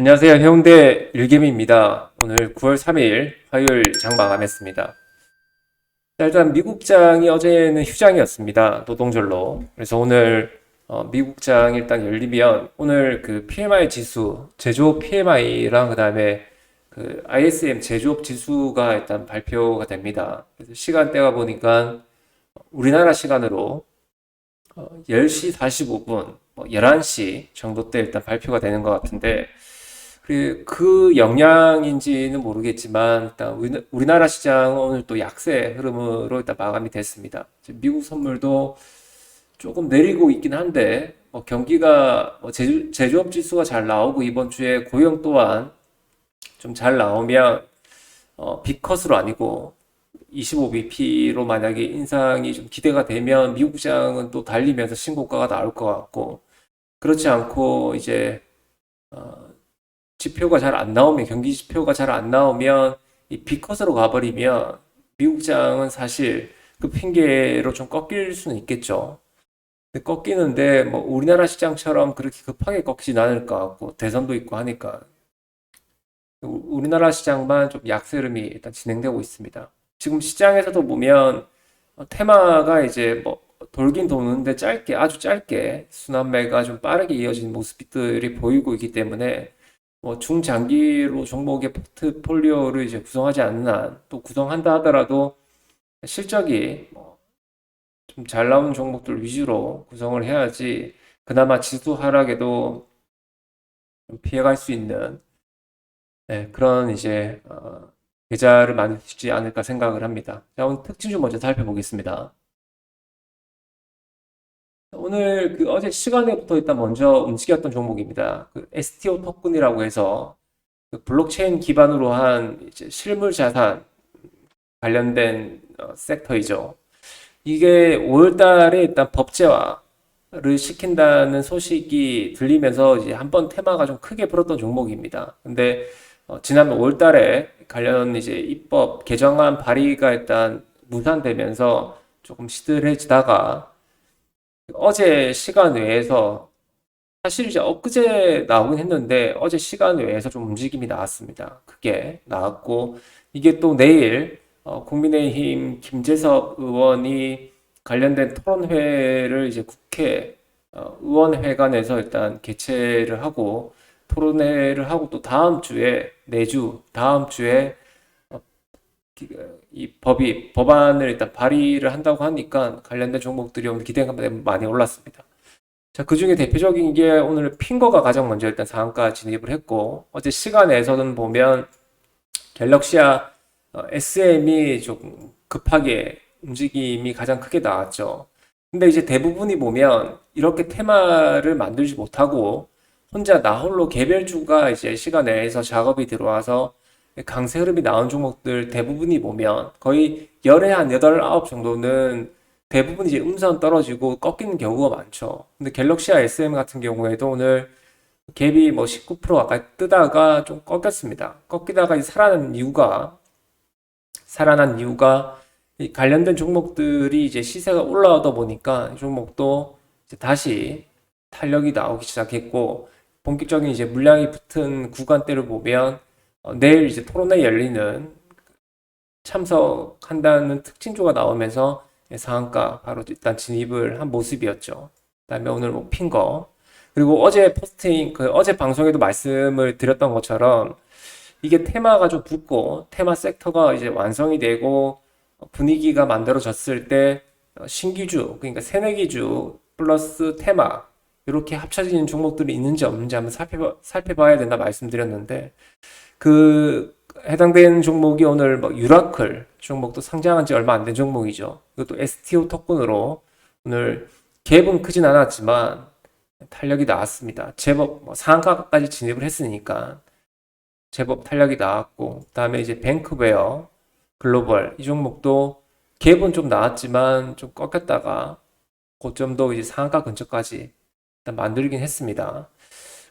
안녕하세요. 해운대 일개미입니다. 오늘 9월 3일 화요일 장 마감했습니다. 일단 미국장이 어제는 휴장이었습니다. 노동절로. 그래서 오늘 미국장 일단 열리면 오늘 그 PMI 지수, 제조업 PMI랑 그다음에 그 ISM 제조업 지수가 일단 발표가 됩니다. 그래서 시간대가 보니까 우리나라 시간으로 10시 45분, 11시 정도 때 일단 발표가 되는 것 같은데 그 영향인지는 모르겠지만 일단 우리나라 시장은 오늘 또 약세 흐름으로 일단 마감이 됐습니다. 미국 선물도 조금 내리고 있긴 한데 경기가 제조업 지수가 잘 나오고 이번 주에 고용 또한 좀 잘 나오면 빅컷으로 아니고 25bp로 만약에 인상이 좀 기대가 되면 미국 시장은 또 달리면서 신고가가 나올 것 같고 그렇지 않고 이제 어, 지표가 잘 안 나오면, 경기 지표가 잘 안 나오면, 이 B컷으로 가버리면, 미국장은 사실 그 핑계로 좀 꺾일 수는 있겠죠. 근데 꺾이는데, 뭐, 우리나라 시장처럼 그렇게 급하게 꺾이진 않을 것 같고, 대선도 있고 하니까. 우리나라 시장만 좀 약세 흐름이 일단 진행되고 있습니다. 지금 시장에서도 보면, 테마가 이제 뭐, 돌긴 도는데 짧게, 아주 짧게, 순환매가 좀 빠르게 이어진 모습들이 보이고 있기 때문에, 뭐 중장기로 종목의 포트폴리오를 이제 구성하지 않는 한, 또 구성한다 하더라도 실적이 좀 잘 나오는 종목들 위주로 구성을 해야지 그나마 지수 하락에도 좀 피해갈 수 있는 그런 이제 계좌를 만들지 않을까 생각을 합니다. 자, 오늘 특징 좀 먼저 살펴보겠습니다. 오늘 그 어제 시간에부터 일단 먼저 움직였던 종목입니다. 그 STO 토큰이라고 해서 그 블록체인 기반으로 한 이제 실물 자산 관련된 섹터이죠. 이게 5월 달에 일단 법제화를 시킨다는 소식이 들리면서 이제 한번 테마가 좀 크게 불었던 종목입니다. 근데 지난 5월 달에 관련 이제 입법 개정안 발의가 일단 무산되면서 조금 시들해지다가 어제 시간 외에서 사실 이제 엊그제 나오긴 했는데 어제 시간 외에서 좀 움직임이 나왔습니다. 크게 나왔고 이게 또 내일 국민의힘 김재섭 의원이 관련된 토론회를 이제 국회 의원회관에서 일단 개최를 하고 토론회를 하고 또 다음 주에 내주 다음 주에 어, 이 법안을 일단 발의를 한다고 하니까 관련된 종목들이 오늘 기대가 많이 올랐습니다. 자, 그중에 대표적인 게 오늘 핑거가 가장 먼저 일단 상한가 진입을 했고 어제 시간에서는 보면 갤럭시아 SM이 좀 급하게 움직임이 가장 크게 나왔죠. 근데 이제 대부분이 보면 이렇게 테마를 만들지 못하고 혼자 나 홀로 개별주가 이제 시간 내에서 작업이 들어와서 강세 흐름이 나온 종목들 대부분이 보면 거의 열에 한 8, 9 정도는 대부분 이제 음선 떨어지고 꺾이는 경우가 많죠. 근데 갤럭시아 SM 같은 경우에도 오늘 갭이 뭐 19% 가까이 뜨다가 좀 꺾였습니다. 꺾이다가 이제 살아난 이유가 이 관련된 종목들이 이제 시세가 올라오다 보니까 이 종목도 이제 다시 탄력이 나오기 시작했고 본격적인 이제 물량이 붙은 구간대를 보면 내일 이제 토론회 열리는 참석한다는 특징주가 나오면서 상한가 바로 일단 진입을 한 모습이었죠. 그다음에 오늘 뭐 핀거 그리고 어제 포스팅 그 어제 방송에도 말씀을 드렸던 것처럼 이게 테마가 좀 붙고 테마 섹터가 이제 완성이 되고 분위기가 만들어졌을 때 신기주 그러니까 새내기주 플러스 테마 이렇게 합쳐지는 종목들이 있는지 없는지 한번 살펴봐야 된다 말씀드렸는데 그 해당되는 종목이 오늘 뭐 유라클 종목도 상장한 지 얼마 안 된 종목이죠. 이것도 STO 토큰으로 오늘 갭은 크진 않았지만 탄력이 나왔습니다. 제법 뭐 상한가까지 진입을 했으니까 제법 탄력이 나왔고 그다음에 이제 뱅크웨어 글로벌 이 종목도 갭은 좀 나왔지만 좀 꺾였다가 고점도 이제 상한가 근처까지 일단 만들긴 했습니다.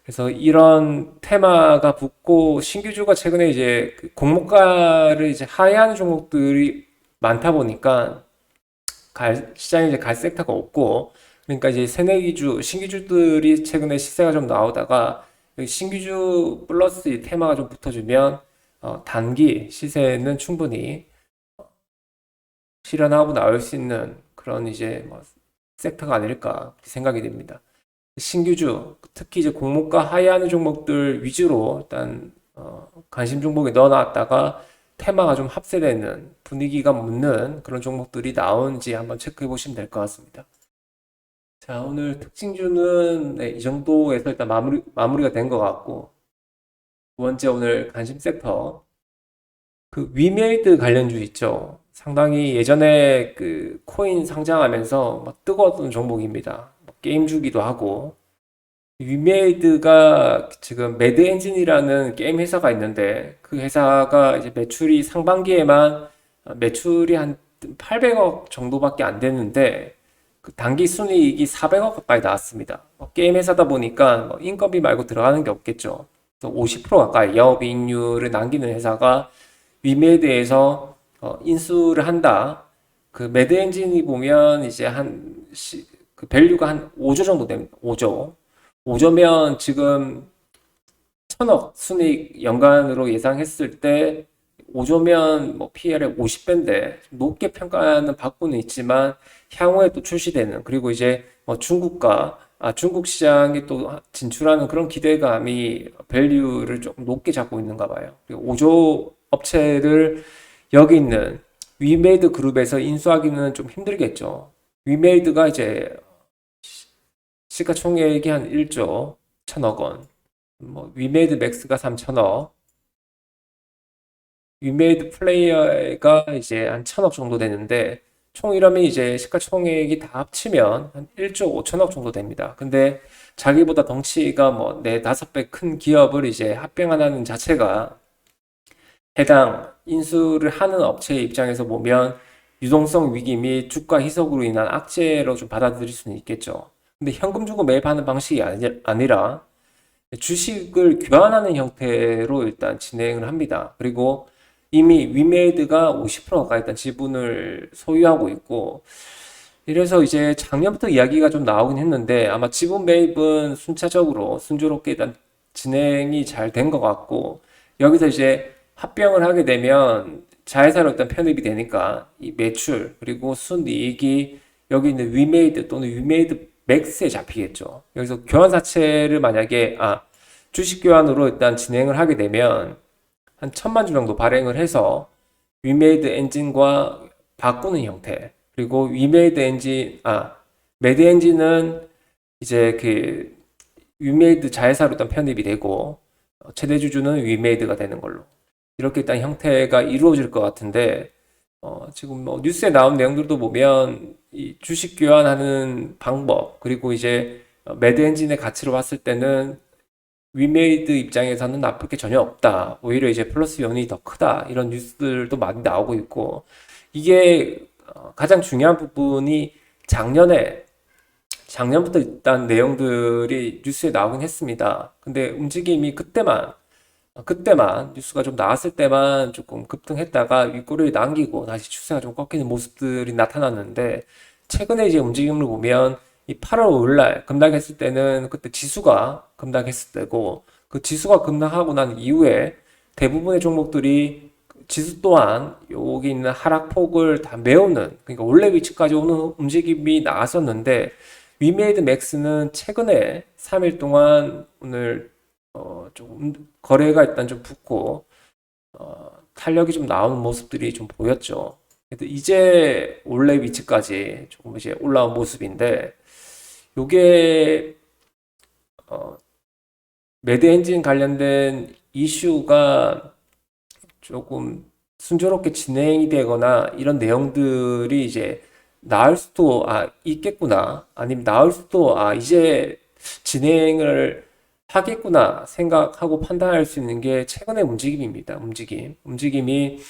그래서 이런 테마가 붙고 신규주가 최근에 이제 그 공모가를 이제 하회하는 종목들이 많다 보니까 시장에 이제 갈 섹터가 없고 그러니까 이제 새내기주 신규주들이 최근에 시세가 좀 나오다가 여기 신규주 플러스 이 테마가 좀 붙어주면 단기 시세는 충분히 실현하고 나올 수 있는 그런 이제 뭐 섹터가 아닐까 생각이 됩니다. 신규주, 특히 이제 공모가 하회하는 종목들 위주로 일단 관심 종목에 넣어놨다가 테마가 좀 합세되는 분위기가 묻는 그런 종목들이 나오는지 한번 체크해 보시면 될 것 같습니다. 자, 오늘 특징주는 네, 이 정도에서 일단 마무리가 된 것 같고, 두 번째 오늘 관심 섹터, 그 위메이드 관련주 있죠. 상당히 예전에 그 코인 상장하면서 막 뜨거웠던 종목입니다. 뭐 게임 주기도 하고, 위메이드가 지금 매드 엔진이라는 게임 회사가 있는데 그 회사가 이제 매출이 상반기에만 매출이 한 800억 정도밖에 안 되는데 그 단기 순이익이 400억 가까이 나왔습니다. 게임 회사다 보니까 뭐 인건비 말고 들어가는 게 없겠죠. 그래서 50% 가까이 영업이익률을 남기는 회사가 위메이드에서 인수를 한다. 그 매드 엔진이 보면 이제 그 밸류가 한 5조 정도 됩니다. 5조. 5조면 지금 1000억 순이익 연간으로 예상했을 때 5조면 뭐 PL의 50배인데 높게 평가는 받고는 있지만 향후에 또 출시되는 그리고 이제 뭐 중국 시장에 또 진출하는 그런 기대감이 밸류를 조금 높게 잡고 있는가 봐요. 그리고 5조 업체를 여기 있는 위메이드 그룹에서 인수하기는 좀 힘들겠죠. 위메이드가 이제 시가총액이 한 1조 1000억 원, 뭐 위메이드 맥스가 3000억, 위메이드 플레이어가 이제 한 1000억 정도 되는데 총 이러면 이제 시가총액이 다 합치면 한 1조 5천억 정도 됩니다. 근데 자기보다 덩치가 뭐 4, 5배 큰 기업을 이제 합병하는 자체가 해당 인수를 하는 업체의 입장에서 보면 유동성 위기 및 주가 희석으로 인한 악재로 좀 받아들일 수는 있겠죠. 근데 현금 주고 매입하는 방식이 아니라 주식을 교환하는 형태로 일단 진행을 합니다. 그리고 이미 위메이드가 50% 가까이 일단 지분을 소유하고 있고, 이래서 이제 작년부터 이야기가 좀 나오긴 했는데 아마 지분 매입은 순차적으로 순조롭게 일단 진행이 잘 된 것 같고, 여기서 이제 합병을 하게 되면 자회사로 일단 편입이 되니까 이 매출 그리고 순이익이 여기 있는 위메이드 또는 위메이드 맥스에 잡히겠죠. 여기서 교환 사채를 만약에 주식 교환으로 일단 진행을 하게 되면 한 1000만 주 정도 발행을 해서 위메이드 엔진과 바꾸는 형태. 그리고 매드 엔진은 이제 그 위메이드 자회사로 일단 편입이 되고 최대 주주는 위메이드가 되는 걸로. 이렇게 일단 형태가 이루어질 것 같은데 지금 뭐 뉴스에 나온 내용들도 보면 이 주식 교환하는 방법 그리고 이제 매드 엔진의 가치로 봤을 때는 위메이드 입장에서는 나쁠 게 전혀 없다. 오히려 이제 플러스 요인이 더 크다. 이런 뉴스들도 많이 나오고 있고 이게 가장 중요한 부분이 작년부터 일단 내용들이 뉴스에 나오긴 했습니다. 근데 움직임이 그때만 뉴스가 좀 나왔을 때만 조금 급등했다가 윗꼬리를 남기고 다시 추세가 좀 꺾이는 모습들이 나타났는데 최근에 이제 움직임을 보면 이 8월 5일날 급락했을 때는 그때 지수가 급락했을 때고 그 지수가 급락하고 난 이후에 대부분의 종목들이 지수 또한 여기 있는 하락폭을 다 메우는 그러니까 원래 위치까지 오는 움직임이 나왔었는데 위메이드 맥스는 최근에 3일 동안 오늘 조금 거래가 일단 좀 붙고 탄력이 좀 나오는 모습들이 좀 보였죠. 그래도 이제 원래 위치까지 조금 이제 올라온 모습인데 요게 매드 엔진 관련된 이슈가 조금 순조롭게 진행이 되거나 이런 내용들이 이제 나을 수도 있겠구나 아니면 나을 수도 이제 진행을 하겠구나 생각하고 판단할 수 있는 게 최근의 움직임입니다. 움직임이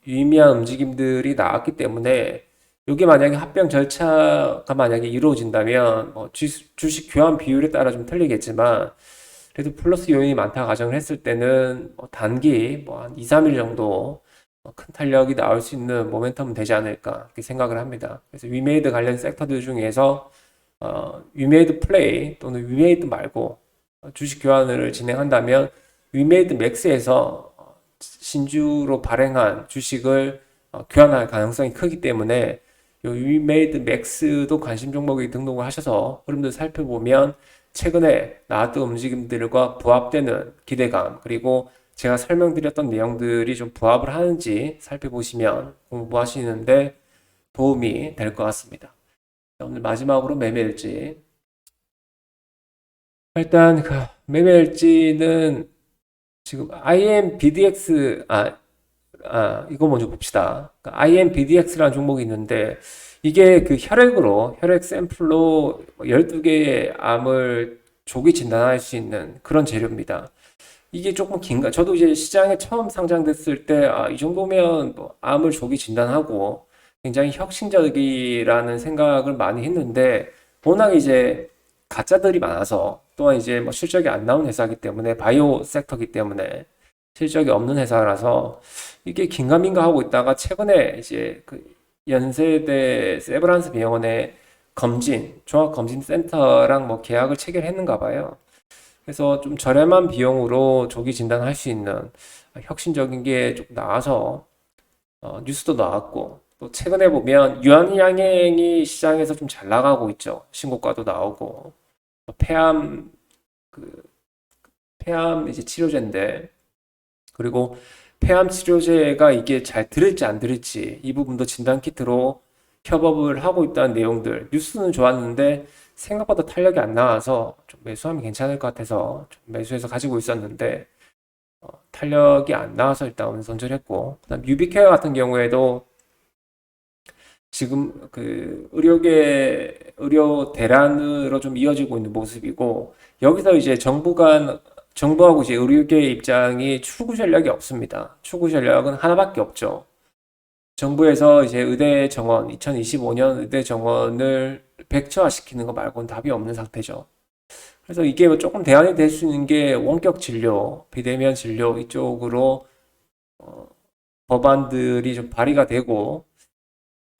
유의미한 움직임들이 나왔기 때문에 이게 만약에 합병 절차가 만약에 이루어진다면 주식 교환 비율에 따라 좀 틀리겠지만 그래도 플러스 요인이 많다 가정을 했을 때는 단기 한 2, 3일 정도 큰 탄력이 나올 수 있는 모멘텀은 되지 않을까 이렇게 생각을 합니다. 그래서 위메이드 관련 섹터들 중에서 위메이드 플레이 또는 위메이드 말고 주식 교환을 진행한다면 위메이드 맥스에서 신주로 발행한 주식을 교환할 가능성이 크기 때문에 이 위메이드 맥스도 관심 종목에 등록을 하셔서 흐름들 살펴보면 최근에 나왔던 움직임들과 부합되는 기대감, 그리고 제가 설명드렸던 내용들이 좀 부합을 하는지 살펴보시면 공부하시는데 도움이 될 것 같습니다. 오늘 마지막으로 매매일지. 일단 그 매매일지는 지금 IMBDX, 이거 먼저 봅시다. IMBDX라는 종목이 있는데, 이게 그 혈액 샘플로 12개의 암을 조기 진단할 수 있는 그런 재료입니다. 이게 조금 긴가? 저도 이제 시장에 처음 상장됐을 때, 이 정도면 뭐 암을 조기 진단하고 굉장히 혁신적이라는 생각을 많이 했는데, 워낙 이제 가짜들이 많아서, 또한 이제 뭐 실적이 안 나온 회사이기 때문에, 바이오 섹터이기 때문에 실적이 없는 회사라서 이게 긴가민가 하고 있다가 최근에 이제 그 연세대 세브란스 병원의 종합검진센터랑 뭐 계약을 체결했는가 봐요. 그래서 좀 저렴한 비용으로 조기 진단할 수 있는 혁신적인 게 좀 나와서 뉴스도 나왔고, 또 최근에 보면 유한양행이 시장에서 좀 잘 나가고 있죠. 신고가도 나오고 폐암 그 폐암 이제 치료제인데, 그리고 폐암 치료제가 이게 잘 들을지 안 들을지 이 부분도 진단 키트로 협업을 하고 있다는 내용들, 뉴스는 좋았는데 생각보다 탄력이 안 나와서 좀 매수하면 괜찮을 것 같아서 좀 매수해서 가지고 있었는데 탄력이 안 나와서 일단 오늘 손절했고, 그다음 유비케어 같은 경우에도 지금 그 의료 대란으로 좀 이어지고 있는 모습이고, 여기서 이제 정부하고 이제 의료계의 입장이 추구 전략이 없습니다. 추구 전략은 하나밖에 없죠. 정부에서 이제 의대 정원, 2025년 의대 정원을 백지화시키는 거 말고는 답이 없는 상태죠. 그래서 이게 뭐 조금 대안이 될 수 있는 게 원격 진료, 비대면 진료 이쪽으로 법안들이 좀 발의가 되고,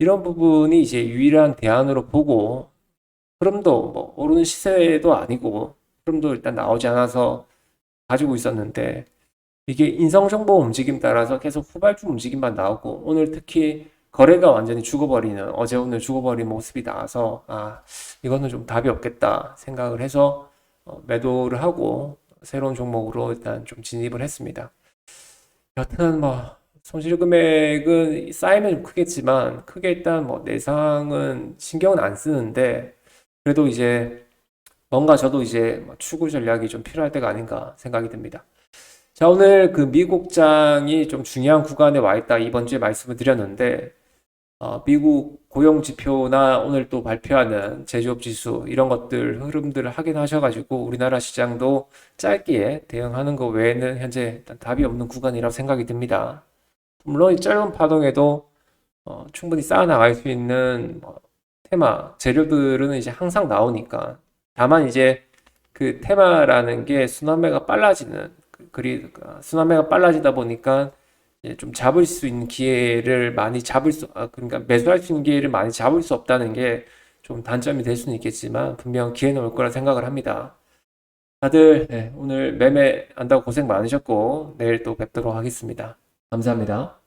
이런 부분이 이제 유일한 대안으로 보고, 흐름도 뭐 오르는 시세도 아니고 흐름도 일단 나오지 않아서 가지고 있었는데, 이게 인성정보 움직임 따라서 계속 후발주 움직임만 나오고, 오늘 특히 거래가 완전히 죽어버리는, 어제 오늘 죽어버린 모습이 나와서 이거는 좀 답이 없겠다 생각을 해서 매도를 하고 새로운 종목으로 일단 좀 진입을 했습니다. 여튼 뭐 손실 금액은 쌓이면 좀 크겠지만, 크게 일단 뭐 내상은 신경은 안 쓰는데, 그래도 이제 뭔가 저도 이제 뭐 추구 전략이 좀 필요할 때가 아닌가 생각이 듭니다. 자, 오늘 그 미국장이 좀 중요한 구간에 와 있다 이번 주에 말씀을 드렸는데, 미국 고용 지표나 오늘 또 발표하는 제조업 지수 이런 것들 흐름들을 확인하셔가지고 우리나라 시장도 짧게 대응하는 것 외에는 현재 일단 답이 없는 구간이라고 생각이 듭니다. 물론 이 짧은 파동에도 충분히 쌓아 나갈 수 있는 테마 재료들은 이제 항상 나오니까, 다만 이제 그 테마라는 게 순환매가 빨라지는 순환매가 빨라지다 보니까 이제 좀 잡을 수 있는 기회를 많이 그러니까 매수할 수 있는 기회를 많이 잡을 수 없다는 게 좀 단점이 될 수는 있겠지만 분명 기회는 올 거라 생각을 합니다. 다들 오늘 매매 한다고 고생 많으셨고 내일 또 뵙도록 하겠습니다. 감사합니다.